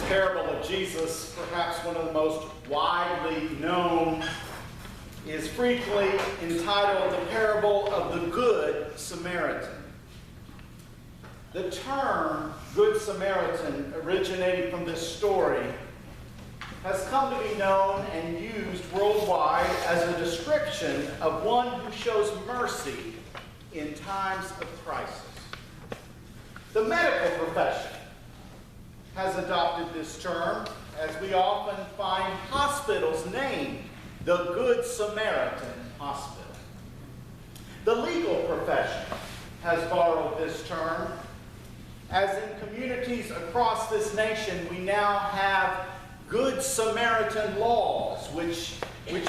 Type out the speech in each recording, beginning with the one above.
parable of Jesus, perhaps one of the most widely known, is frequently entitled the parable of the Good Samaritan. The term Good Samaritan, originating from this story, has come to be known and used worldwide as a description of one who shows mercy in times of crisis. The medical profession has adopted this term, as we often find hospitals named the Good Samaritan Hospital. The legal profession has borrowed this term, as in communities across this nation we now have Good Samaritan laws, which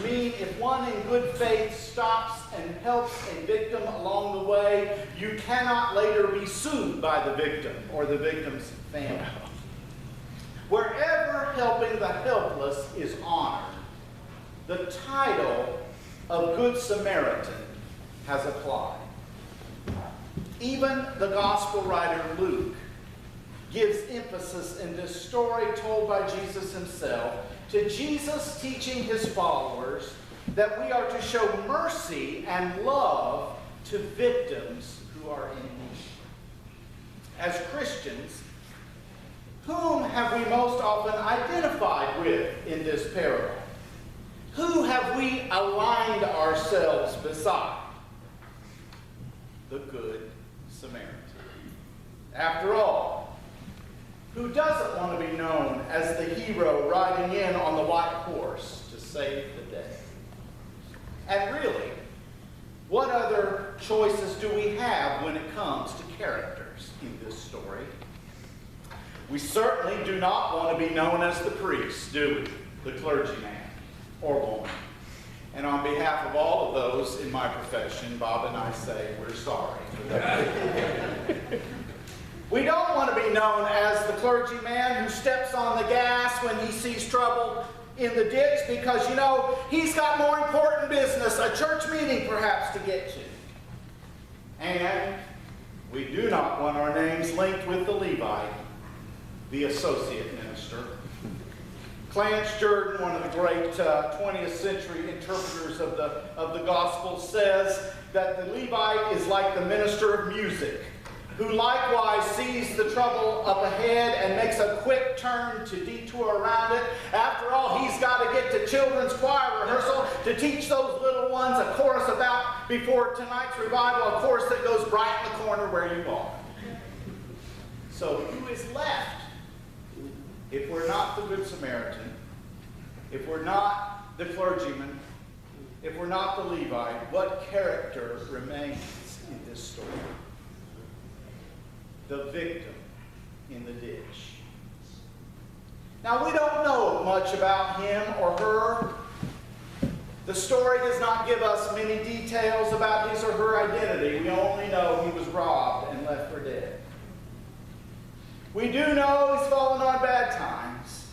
mean if one in good faith stops and helps a victim along the way, you cannot later be sued by the victim or the victim's family. Wherever helping the helpless is honored, the title of Good Samaritan has applied. Even the gospel writer Luke gives emphasis in this story told by Jesus himself to Jesus teaching his followers that we are to show mercy and love to victims who are in need. As Christians, whom have we most often identified with in this parable? Who have we aligned ourselves beside? The Good Samaritan. After all, who doesn't want to be known as the hero riding in on the white horse to save the day? And really, what other choices do we have when it comes to characters in this story? We certainly do not want to be known as the priest, do we? The clergyman or woman. And on behalf of all of those in my profession, Bob and I say we're sorry for that. We don't want to be known as the clergyman who steps on the gas when he sees trouble in the ditch because, he's got more important business, a church meeting perhaps, to get to. And we do not want our names linked with the Levite, the associate minister. Clarence Jordan, one of the great 20th century interpreters of the gospel, says that the Levite is like the minister of music, who likewise sees the trouble up ahead and makes a quick turn to detour around it. After all, he's got to get to children's choir rehearsal to teach those little ones a chorus about, before tonight's revival, a chorus that goes right in the corner where you are. So who is left? If we're not the Good Samaritan, if we're not the clergyman, if we're not the Levite, what character remains in this story? The victim in the ditch. Now, we don't know much about him or her. The story does not give us many details about his or her identity. We only know he was robbed and left for dead. We do know he's fallen on bad times,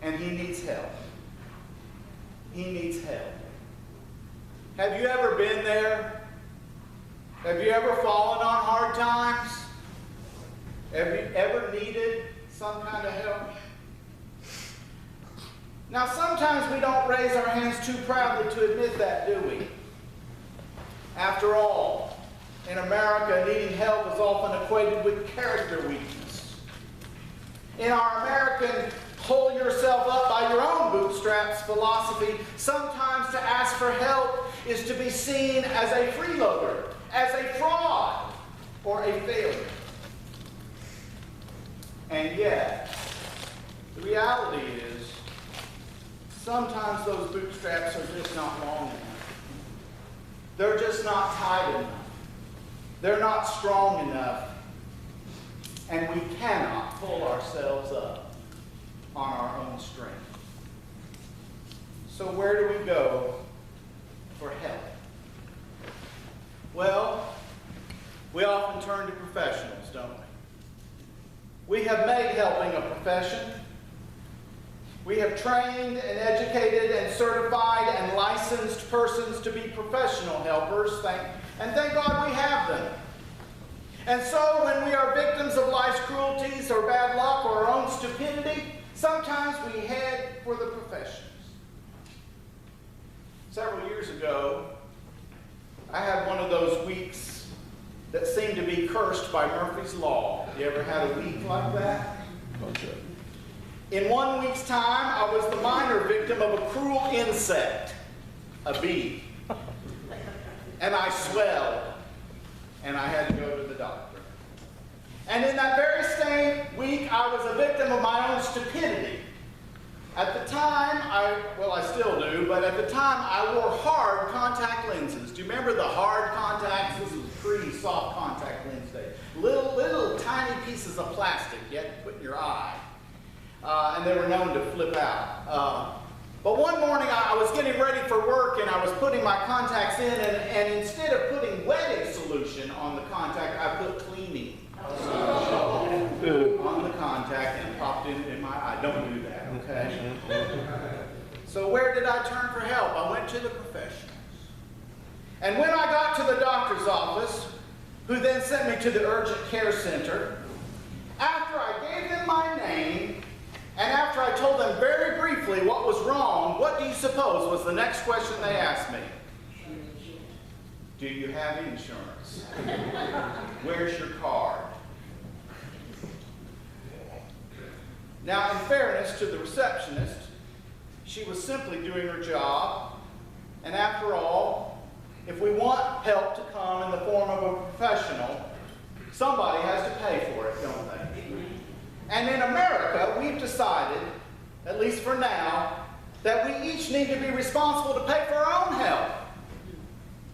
and he needs help. He needs help. Have you ever been there? Have you ever fallen on hard times? Have you ever needed some kind of help? Now, sometimes we don't raise our hands too proudly to admit that, do we? After all, in America, needing help is often equated with character weakness. In our American pull yourself up by your own bootstraps philosophy, sometimes to ask for help is to be seen as a freeloader, as a fraud, or a failure. And yet, the reality is, sometimes those bootstraps are just not long enough. They're just not tight enough. They're not strong enough, and we cannot pull ourselves up on our own strength. So where do we go for help? Well, we often turn to professionals, don't we? We have made helping a profession. We have trained and educated and certified and licensed persons to be professional helpers, and thank God we have them. And so when we are victims of life's cruelties or bad luck or our own stupidity, sometimes we head for the professions. Several years ago, I had one of those weeks that seemed to be cursed by Murphy's Law. You ever had a week like that? Okay. In 1 week's time, I was the minor victim of a cruel insect, a bee. And I swelled, and I had to go to the doctor. And in that very same week, I was a victim of my own stupidity. At the time, I still do, but at the time I wore hard contact lenses. Do you remember the hard contacts? This was pre-soft contact lens day. Little tiny pieces of plastic you had to put in your eye. And they were known to flip out. But one morning I was getting ready for work and I was putting my contacts in, and instead of putting wetting solution on the contact, I put cleaning on the contact and popped it in my eye. Don't do that, okay? So where did I turn for help? I went to the professionals. And when I got to the doctor's office, who then sent me to the urgent care center, after I gave them my name, and after I told them very briefly what was wrong, what do you suppose was the next question they asked me? Do you have insurance? Where's your card? Now, in fairness to the receptionist, she was simply doing her job. And after all, if we want help to come in the form of a professional, somebody has to pay for it, don't they? And in America, we've decided, at least for now, that we each need to be responsible to pay for our own help,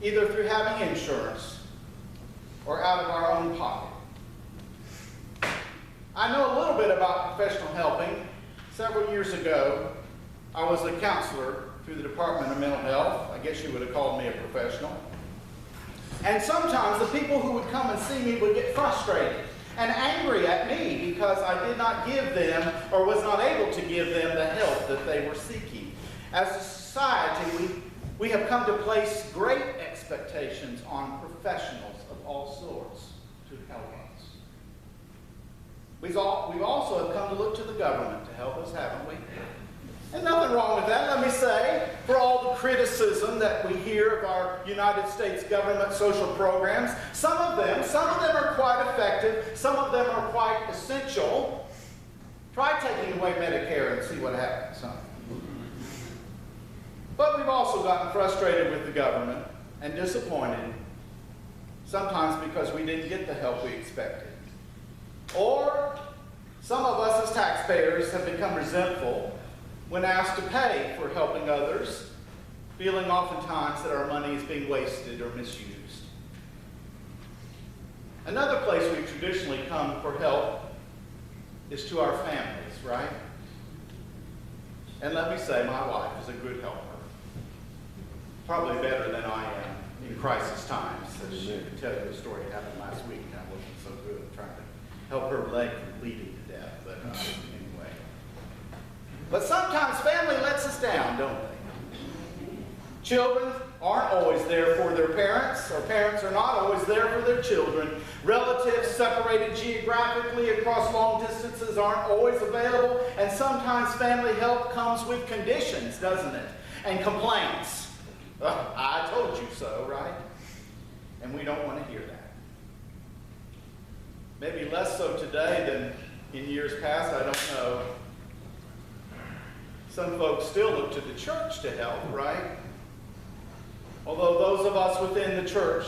either through having insurance or out of our own pocket. I know a little bit about professional helping. Several years ago, I was a counselor through the Department of Mental Health. I guess you would have called me a professional. And sometimes the people who would come and see me would get frustrated and angry at me because I did not give them or was not able to give them the help that they were seeking. As a society, we have come to place great expectations on professionals of all sorts to help us. We've also have come to look to the government to help us, haven't we? And nothing wrong with that, let me say. For all the criticism that we hear of our United States government social programs, some of them are quite effective, some of them are quite essential. Try taking away Medicare and see what happens, huh? But we've also gotten frustrated with the government and disappointed, sometimes because we didn't get the help we expected. Or some of us as taxpayers have become resentful when asked to pay for helping others, feeling oftentimes that our money is being wasted or misused. Another place we traditionally come for help is to our families, right? And let me say, my wife is a good helper. Probably better than I am in crisis times. She could tell you a story that happened last week. I wasn't so good at trying to help her leg from bleeding to death, but anyway. But sometimes family lets us down, don't they? Children aren't always there for their parents, or parents are not always there for their children. Relatives separated geographically across long distances aren't always available, and sometimes family help comes with conditions, doesn't it? And complaints. I told you so, right? And we don't want to hear that. Maybe less so today than in years past, I don't know. Some folks still look to the church to help, right? Although those of us within the church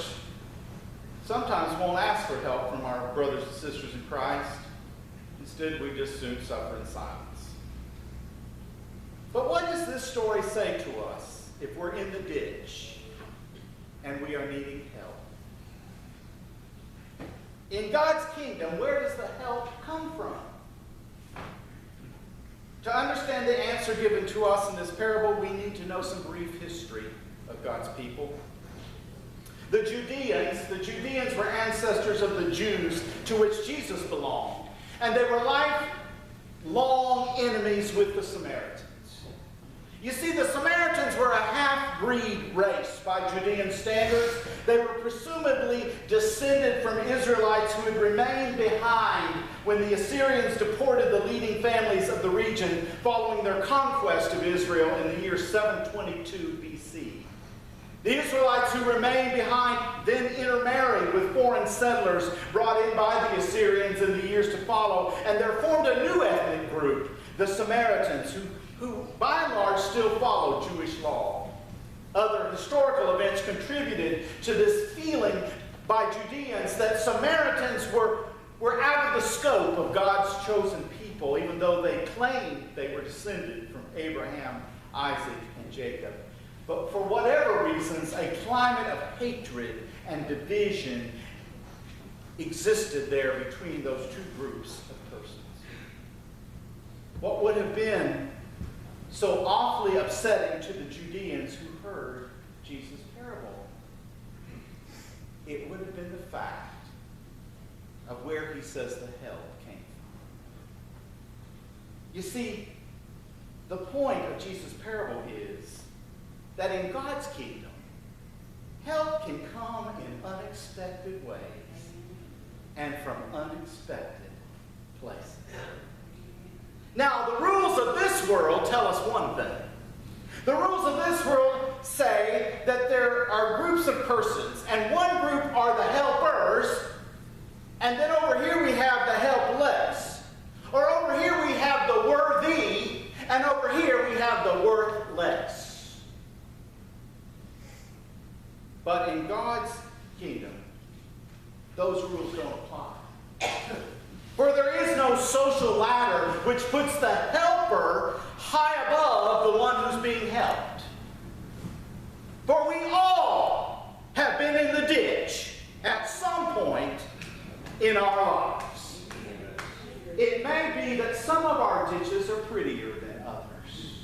sometimes won't ask for help from our brothers and sisters in Christ. Instead, we just soon suffer in silence. But what does this story say to us if we're in the ditch and we are needing help? In God's kingdom, where does the help come from? To understand the answer given to us in this parable, we need to know some brief history of God's people. The Judeans were ancestors of the Jews to which Jesus belonged, and they were lifelong enemies with the Samaritans. You see, the Samaritans were a half-breed race by Judean standards. They were presumably descended from from Israelites who had remained behind when the Assyrians deported the leading families of the region following their conquest of Israel in the year 722 BC. The Israelites who remained behind then intermarried with foreign settlers brought in by the Assyrians in the years to follow, and there formed a new ethnic group, the Samaritans, who by and large still follow Jewish law. Other historical events contributed to this feeling by Judeans that Samaritans were out of the scope of God's chosen people, even though they claimed they were descended from Abraham, Isaac, and Jacob. But for whatever reasons, a climate of hatred and division existed there between those two groups of persons. What would have been so awfully upsetting to the Judeans who heard Jesus' parable? It would have been the fact of where he says the help came from. You see, the point of Jesus' parable is that in God's kingdom, help can come in unexpected ways and from unexpected places. Now, the rules of this world tell us one thing. The rules of this world say that there are groups of persons, and one group are the helpers, and then over here we have the helpless. Or over here we have the worthy, and over here we have the worthless. But in God's kingdom, those rules don't apply. For there is no social ladder which puts the helper high above the one who's being helped. For we all have been in the ditch at some point in our lives. It may be that some of our ditches are prettier than others.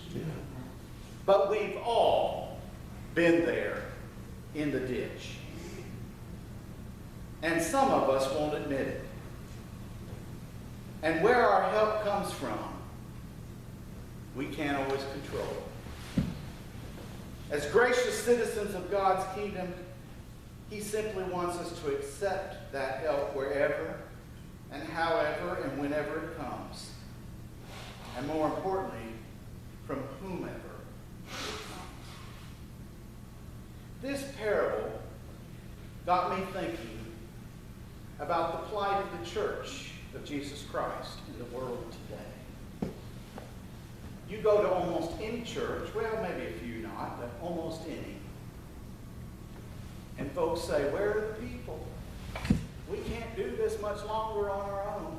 But we've all been there in the ditch. And some of us won't admit it. And where our help comes from, we can't always control. As gracious citizens of God's kingdom, he simply wants us to accept that help wherever and however and whenever it comes. And more importantly, from whomever it comes. This parable got me thinking about the plight of the church of Jesus Christ in the world today. You go to almost any church, well, maybe a few not, but almost any, and folks say, where are the people? We can't do this much longer on our own.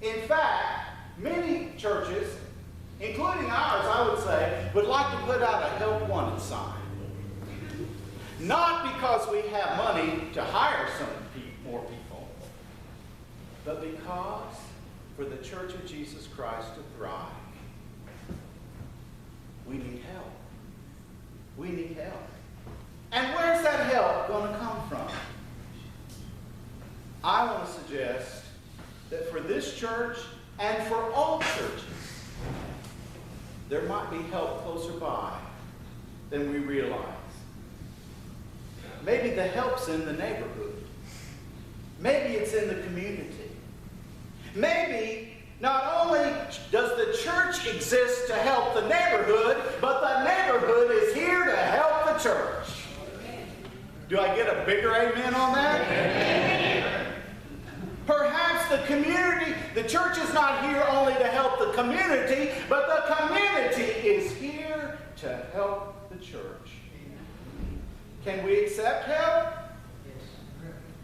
In fact, many churches, including ours, I would say, would like to put out a help wanted sign. Not because we have money to hire more people, but because for the Church of Jesus Christ to thrive, we need help. We need help. And where's that help going to come from? I want to suggest that for this church and for all churches, there might be help closer by than we realize. Maybe the help's in the neighborhood. Maybe it's in the community. Maybe not only does the church exist to help the neighborhood, but the neighborhood is here to help the church. Do I get a bigger amen on that? Amen. Perhaps the community, the church is not here only to help the community, but the community is here to help the church. Can we accept help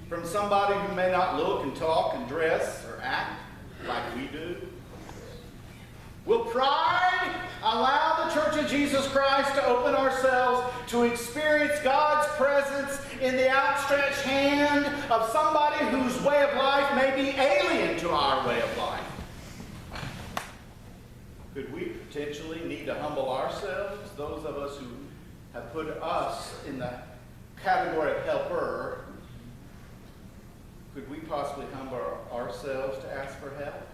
from somebody who may not look and talk and dress or act like we do? Will pride allow the Church of Jesus Christ to open ourselves to experience God's presence in the outstretched hand of somebody whose way of life may be alien to our way of life? Could we potentially need to humble ourselves, those of us who have put us in the category of helper? Could we possibly humble ourselves to ask for help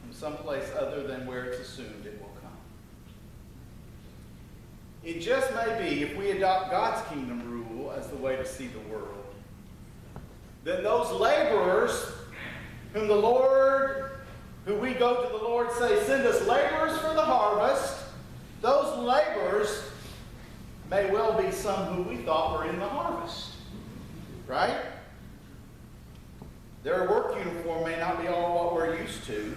from someplace other than where it's assumed it will come? It just may be, if we adopt God's kingdom rule as the way to see the world, then those laborers who we go to the Lord, say, send us laborers for the harvest, those laborers may well be some who we thought were in the harvest. Right? Their work uniform may not be all what we're used to.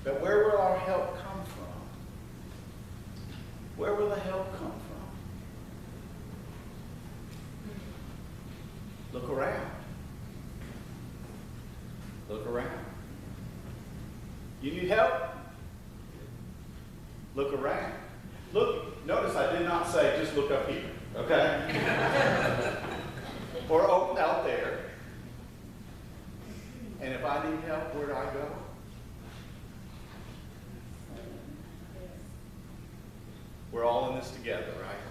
But where will our help come from? Where will the help come from? Look around. Look around. You need help? Look around. Look, notice I did not say just look up here, okay? Or out there. And if I need help, where do I go? We're all in this together, right?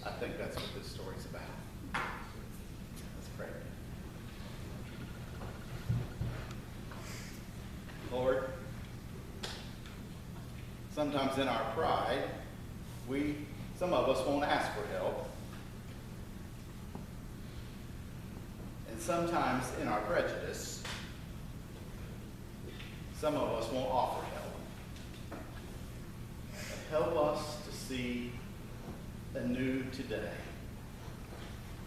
I think that's what this story's about. Let's pray. Lord, sometimes in our pride, some of us won't ask for help. And sometimes in our prejudice, some of us won't offer help. Help us to see anew today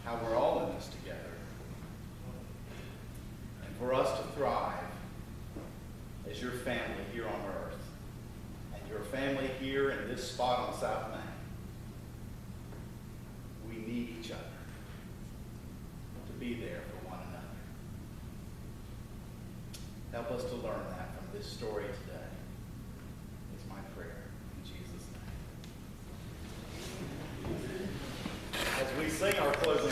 how we're all in this together. And for us to thrive as your family here on earth and your family here in this spot on South Main. We need each other to be there for one another. Help us to learn that from this story today. It's my prayer. As we sing our closing